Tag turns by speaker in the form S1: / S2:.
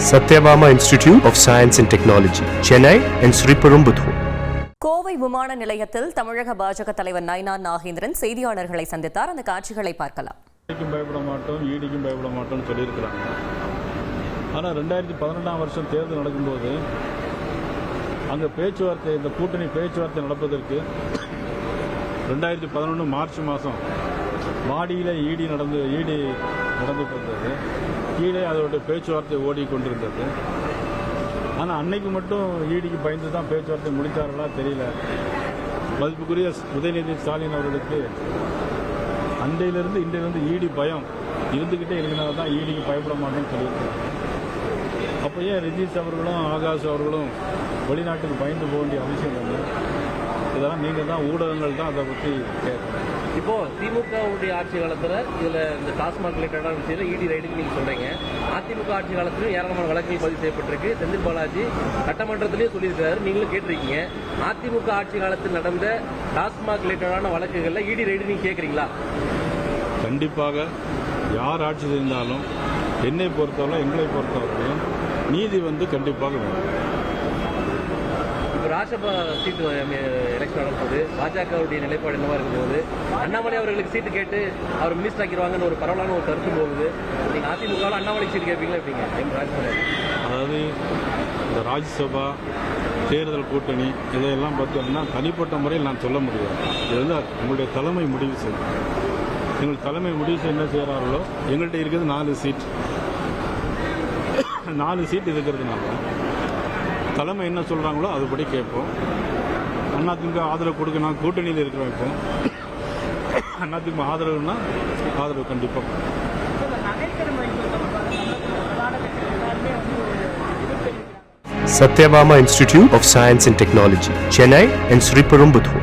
S1: Satyabama Institute of Science and Technology, Chennai and Sriperumbudur.
S2: Kovai விமான நிலையத்தில் தமிழக பாஜக தலைவர் நயினார் நாகேந்திரன் செய்தியாளர்களை சந்தித்தார். அந்த காட்சிகளை பார்க்கலாம்.
S3: பயப்பட மாட்டோம், ஈடிக்கும் பயப்பட மாட்டோம்னு சொல்லியிருக்கிறாங்க. ஆனால் 2012ஆம் வருஷம் தேர்தல் நடக்கும்போது அங்கே பேச்சுவார்த்தை, இந்த கூட்டணி பேச்சுவார்த்தை நடப்பதற்கு 2011 மார்ச் மாதம் மாடியில் ஈடி நடந்து கொண்டிருந்தது. கீழே அதோடைய பேச்சுவார்த்தை ஓடிக்கொண்டிருந்தது. ஆனால் அன்னைக்கு மட்டும் ஈடிக்கு பயந்து தான் பேச்சுவார்த்தை முடித்தார்களா தெரியல. மதிப்புக்குரிய உதயநிதி ஸ்டாலின் அவர்களுக்கு அன்றையிலிருந்து இன்றையிலிருந்து ஈடி பயம் இருந்துக்கிட்டே இருக்கிறனால தான் ஈடிக்கு பயப்பட மாட்டோம்னு சொல்லியிருக்காங்க. அப்போ ஏன் ரிஜிஸ் அவர்களும் ஆகாஷ் அவர்களும் வெளிநாட்டுக்கு பயந்து போக வேண்டிய அவசியம் இல்லை? இதெல்லாம் நீங்கள் தான், ஊடகங்கள் தான் அதை பற்றி கேட்கணும்.
S4: இப்போ திமுகவுடைய ஆட்சி காலத்தில் இதில் இந்த டாஸ்மாக் ரிலேட்டடான விஷயத்தில் இடி ரைடுக்கு நீங்கள் சொல்கிறீங்க. அதிமுக ஆட்சி காலத்திலும் ஏராளமான வழக்குகள் பதிவு செய்யப்பட்டிருக்கு. செந்தில் பாலாஜி சட்டமன்றத்திலேயே சொல்லியிருக்கிறாரு, நீங்களும் கேட்டிருக்கீங்க. அதிமுக ஆட்சி காலத்தில் நடந்த டாஸ்மாக் ரிலேட்டடான வழக்குகளில் இடி ரைடு நீங்கள் கேட்குறீங்களா?
S3: கண்டிப்பாக யார் ஆட்சி செய்தாலும் என்னை பொறுத்தவரை, எங்களை பொறுத்தவரையும் நீதி கண்டிப்பாக வேணும்.
S4: இப்போ ராஜ்யசபா சீட்டு எலெக்ஷன் நடக்கும்போது பாஜகவுடைய நிலைப்பாடு என்னவா இருக்கும்போது அண்ணாமலை அவர்களுக்கு சீட்டு கேட்டு அவர் மினிஸ்டர் ஆக்கிடுவாங்கன்னு ஒரு பரவலான ஒரு கருத்து போகுது. நீங்கள் அதிமுகவில் அண்ணாமலை சீட்டு கேட்பீங்களா எப்படிங்க?
S3: அதாவது இந்த ராஜ்யசபா தேர்தல் கூட்டணி இதையெல்லாம் பார்த்தீங்கன்னா தனிப்பட்ட முறையில் நான் சொல்ல முடியாது. இது உங்களுடைய தலைமை முடிவு செய்யும். எங்கள் தலைமை முடிவு செய்ய என்ன செய்கிறார்களோ, எங்கள்கிட்ட இருக்கிறது 4 சீட் இருக்கிறதுனால தலைமை என்ன சொல்கிறாங்களோ அதுபடி கேட்போம். அதிமுக ஆதரவு கொடுக்க நான் கூட்டணியில் இருக்கிறோம். இப்போ அதிமுக ஆதரவுன்னா ஆதரவு கண்டிப்பாக.
S1: Satyabama Institute of Science and Technology, Chennai and Sriperumbudur.